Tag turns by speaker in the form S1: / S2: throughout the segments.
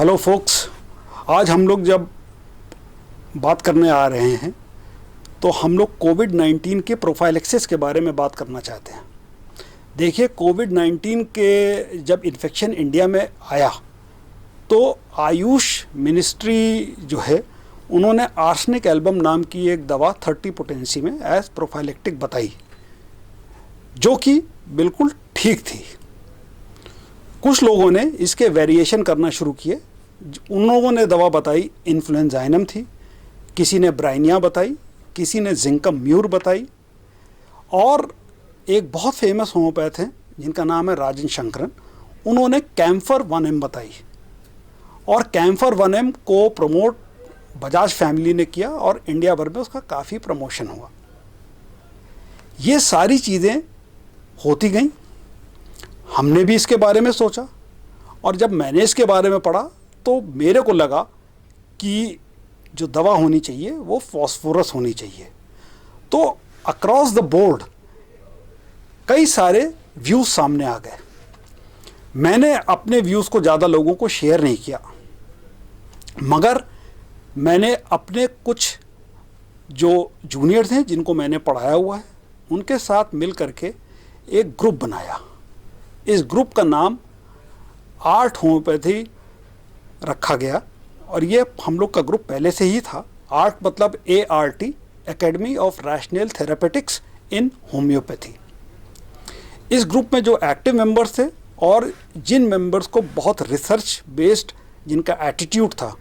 S1: Hello focus, आज हम लोग जब बात करने आ रहे हैं तो हम लोग कोविड-19 के प्रोफाइलैक्सिस के बारे में बात करना चाहते हैं। देखिए, कोविड-19 के जब इन्फेक्शन इंडिया में आया तो आयुष मिनिस्ट्री जो है उन्होंने आर्सेनिक एल्बम नाम की एक दवा 30 पोटेंसी में एज प्रोफाइलेक्टिक बताई, जो कि बिल्कुल ठीक थी। कुछ लोगों ने इसके वेरिएशन करना शुरू किए। उन लोगों ने दवा बताई इन्फ्लुएंजाइनम थी, किसी ने ब्राइनिया बताई, किसी ने जिंकम म्यूर बताई, और एक बहुत फेमस होम्योपैथ हैं जिनका नाम है राजन शंकरन, उन्होंने कैम्फर 1M बताई। और कैम्फर 1M को प्रमोट बजाज फैमिली ने किया और इंडिया भर में उसका काफ़ी प्रमोशन हुआ। ये सारी चीज़ें होती गई, हमने भी इसके बारे में सोचा, और जब मैंने इसके बारे में पढ़ा तो मेरे को लगा कि जो दवा होनी चाहिए वो फॉस्फोरस होनी चाहिए। तो अक्रॉस द बोर्ड कई सारे व्यूज़ सामने आ गए। मैंने अपने व्यूज़ को ज़्यादा लोगों को शेयर नहीं किया, मगर मैंने अपने कुछ जो जूनियर्स हैं जिनको मैंने पढ़ाया हुआ है उनके साथ मिल करके एक ग्रुप बनाया। इस ग्रुप का नाम आर्ट होम्योपैथी रखा गया, और ये हम लोग का ग्रुप पहले से ही था। आर्ट मतलब ART, academy of rational therapeutics in homeopathy. इस ग्रुप में जो एक्टिव मेंबर्स थे और जिन मेंबर्स को बहुत रिसर्च बेस्ड जिनका एटीट्यूड था,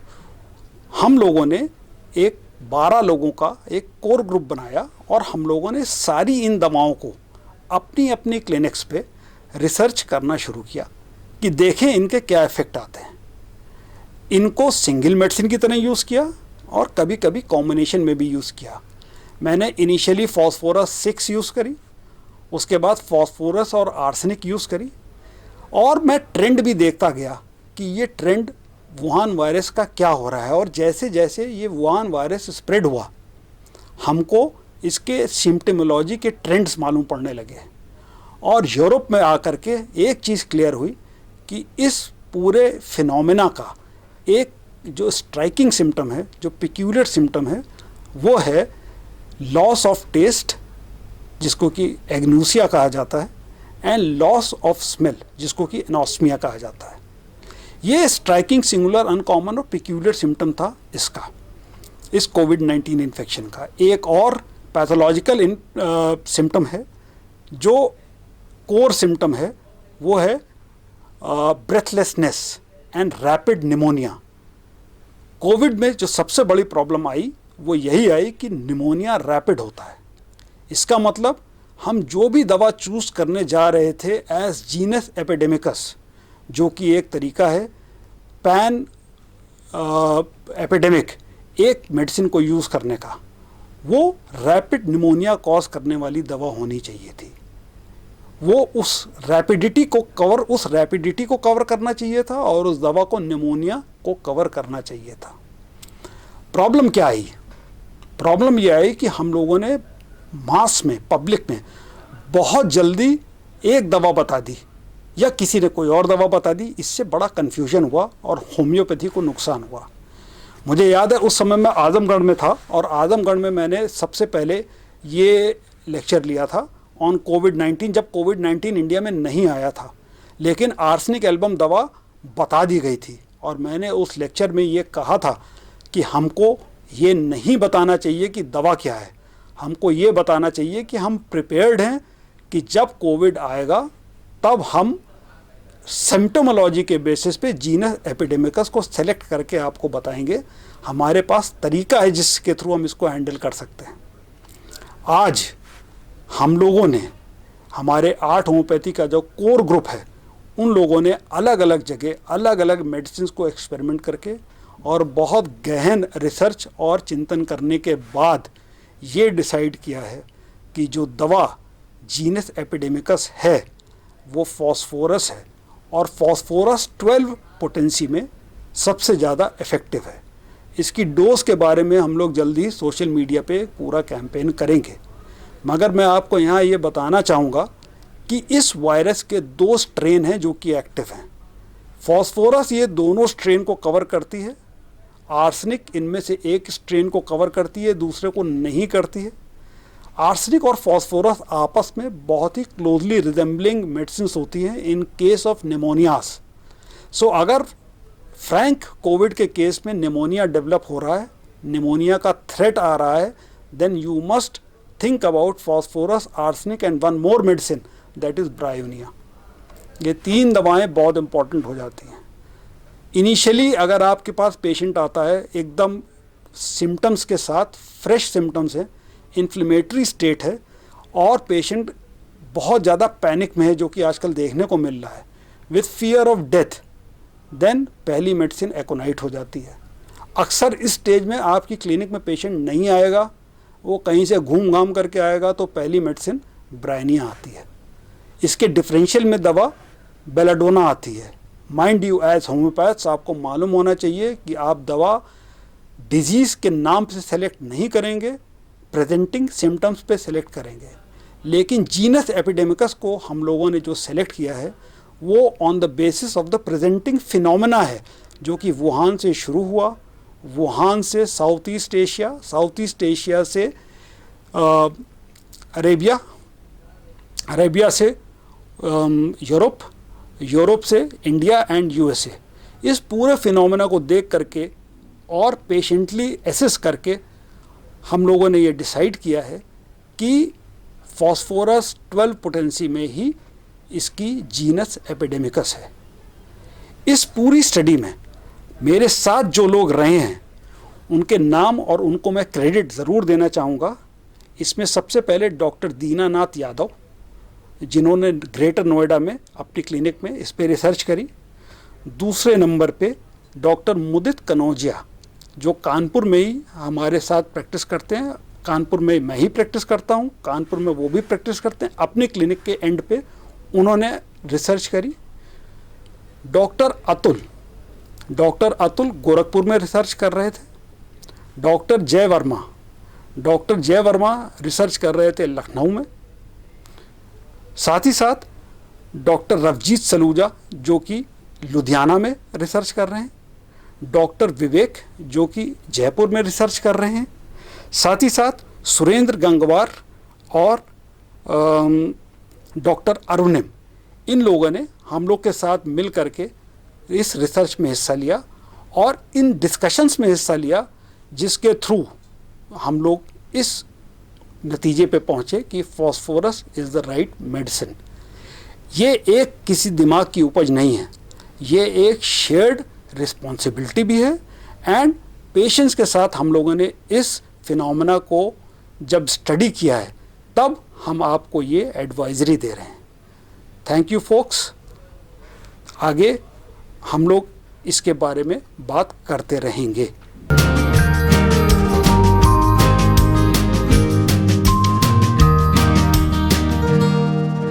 S1: हम लोगों ने एक 12 लोगों का एक कोर ग्रुप बनाया और हम लोगों ने सारी इन दवाओं को अपनी अपनी क्लिनिक्स पे रिसर्च करना शुरू किया कि देखें इनके क्या इफ़ेक्ट आते हैं। इनको सिंगल मेडिसिन की तरह यूज़ किया और कभी कभी कॉम्बिनेशन में भी यूज़ किया। मैंने इनिशियली फॉस्फोरस 6 यूज़ करी, उसके बाद फॉस्फोरस और आर्सेनिक यूज़ करी, और मैं ट्रेंड भी देखता गया कि ये ट्रेंड वुहान वायरस का क्या हो रहा है। और जैसे जैसे ये वुहान वायरस स्प्रेड हुआ, हमको इसके सिम्पटोमोलॉजी के ट्रेंड्स मालूम पड़ने लगे। और यूरोप में आकर के एक चीज़ क्लियर हुई कि इस पूरे फिनोमेना का एक जो स्ट्राइकिंग सिम्टम है, जो पिक्यूलियर सिम्टम है, वो है लॉस ऑफ टेस्ट, जिसको कि एग्नोसिया कहा जाता है, एंड लॉस ऑफ स्मेल, जिसको कि एनोस्मिया कहा जाता है। ये स्ट्राइकिंग, सिंगुलर, अनकॉमन और पिक्यूलियर सिम्टम था इसका, इस कोविड-19 इन्फेक्शन का। एक और पैथोलॉजिकल सिम्टम है जो कोर सिम्टम है, वो है breathlessness and rapid pneumonia. Covid में जो सबसे बड़ी प्रॉब्लम आई वो यही आई कि निमोनिया रैपिड होता है। इसका मतलब हम जो भी दवा चूज़ करने जा रहे थे एज जीनस एपिडेमिकस, जो कि एक तरीका है पैन एपिडेमिक एक मेडिसिन को यूज़ करने का, वो रैपिड निमोनिया कॉज करने वाली दवा होनी चाहिए थी। वो उस रैपिडिटी को कवर करना चाहिए था और उस दवा को निमोनिया को कवर करना चाहिए था। प्रॉब्लम क्या आई? प्रॉब्लम ये आई कि हम लोगों ने मास में, पब्लिक में बहुत जल्दी एक दवा बता दी या किसी ने कोई और दवा बता दी। इससे बड़ा कन्फ्यूजन हुआ और होम्योपैथी को नुकसान हुआ। मुझे याद है उस समय मैं आजमगढ़ में था, और आजमगढ़ में मैंने सबसे पहले ये लेक्चर लिया था ऑन कोविड-19, जब कोविड-19 इंडिया में नहीं आया था, लेकिन आर्सेनिक एल्बम दवा बता दी गई थी। और मैंने उस लेक्चर में ये कहा था कि हमको ये नहीं बताना चाहिए कि दवा क्या है, हमको ये बताना चाहिए कि हम प्रिपेयर्ड हैं कि जब कोविड आएगा तब हम सिम्प्टोमोलॉजी के बेसिस पे जीनस एपिडेमिकस को सेलेक्ट करके आपको बताएंगे। हमारे पास तरीका है जिसके थ्रू हम इसको हैंडल कर सकते हैं। आज हम लोगों ने, हमारे आर्ट होम्योपैथी का जो कोर ग्रुप है, उन लोगों ने अलग अलग जगह अलग अलग मेडिसिन को एक्सपेरिमेंट करके और बहुत गहन रिसर्च और चिंतन करने के बाद ये डिसाइड किया है कि जो दवा जीनस एपिडेमिकस है वो फॉस्फोरस है, और फॉस्फोरस 12 पोटेंसी में सबसे ज़्यादा इफ़ेक्टिव है। इसकी डोज के बारे में हम लोग जल्दी सोशल मीडिया पे पूरा कैंपेन करेंगे, मगर मैं आपको यहाँ ये बताना चाहूँगा कि इस वायरस के 2 स्ट्रेन हैं जो कि एक्टिव हैं, फॉस्फोरस ये दोनों स्ट्रेन को कवर करती है, आर्सेनिक इनमें से एक स्ट्रेन को कवर करती है, दूसरे को नहीं करती है। आर्सेनिक और फॉस्फोरस आपस में बहुत ही क्लोजली रिजेंबलिंग मेडिसिन्स होती हैं in case of pneumonias. So अगर फ्रैंक कोविड के केस में निमोनिया डेवलप हो रहा है, निमोनिया का थ्रेट आ रहा है, then you must think about phosphorus, arsenic and one more medicine, that is bryonia. ये 3 दवाएं बहुत इंपॉर्टेंट हो जाती हैं। इनिशियली अगर आपके पास पेशेंट आता है एकदम सिम्टम्स के साथ, फ्रेश सिम्टम्स हैं, इन्फ्लेमेटरी स्टेट है और पेशेंट बहुत ज़्यादा पैनिक में है, जो कि आजकल देखने को मिल रहा है, with fear of death, then पहली मेडिसिन एकोनाइट हो जाती है। अक्सर इस स्टेज में आपकी क्लिनिक में पेशेंट नहीं आएगा, वो कहीं से घूम घाम करके आएगा, तो पहली मेडिसिन ब्रायनिया आती है। इसके डिफरेंशियल में दवा बेलाडोना आती है। माइंड यू, एज होम्योपैथ्स आपको मालूम होना चाहिए कि आप दवा डिजीज़ के नाम से सेलेक्ट नहीं करेंगे, प्रेजेंटिंग सिम्टम्स पे सेलेक्ट करेंगे। लेकिन जीनस एपिडेमिकस को हम लोगों ने जो सेलेक्ट किया है वो on the basis of the presenting phenomena है, जो कि वुहान से शुरू हुआ, वुहान से south east Asia, south east Asia से अरेबिया, अरेबिया से यूरोप, यूरोप से इंडिया एंड यूएसए। इस पूरे फिनोमेना को देख करके और पेशेंटली एसेस करके हम लोगों ने ये डिसाइड किया है कि फॉस्फोरस 12 पोटेंसी में ही इसकी जीनस एपिडेमिकस है। इस पूरी स्टडी में मेरे साथ जो लोग रहे हैं उनके नाम और उनको मैं क्रेडिट ज़रूर देना चाहूँगा। इसमें सबसे पहले डॉक्टर दीनानाथ यादव, जिन्होंने ग्रेटर नोएडा में अपनी क्लिनिक में इस पर रिसर्च करी। दूसरे नंबर पे डॉक्टर मुदित कनौजिया, जो कानपुर में ही हमारे साथ प्रैक्टिस करते हैं। कानपुर में मैं ही प्रैक्टिस करता हूँ, कानपुर में वो भी प्रैक्टिस करते हैं। अपनी क्लिनिक के एंड पे उन्होंने रिसर्च करी। डॉक्टर अतुल गोरखपुर में रिसर्च कर रहे थे। डॉक्टर जय वर्मा रिसर्च कर रहे थे लखनऊ में। साथ ही साथ डॉक्टर रवजीत सलूजा, जो कि लुधियाना में रिसर्च कर रहे हैं। डॉक्टर विवेक, जो कि जयपुर में रिसर्च कर रहे हैं। साथ ही साथ सुरेंद्र गंगवार और डॉक्टर अरुणिम, इन लोगों ने हम लोग के साथ मिल करके इस रिसर्च में हिस्सा लिया और इन डिस्कशंस में हिस्सा लिया, जिसके थ्रू हम लोग इस नतीजे पे पहुँचे कि phosphorus is the right medicine. ये एक किसी दिमाग की उपज नहीं है, ये एक शेयर्ड रिस्पॉन्सिबिलिटी भी है। एंड पेशेंट्स के साथ हम लोगों ने इस फिनोमेना को जब स्टडी किया है, तब हम आपको ये एडवाइजरी दे रहे हैं। Thank you focus. आगे हम लोग इसके बारे में बात करते रहेंगे।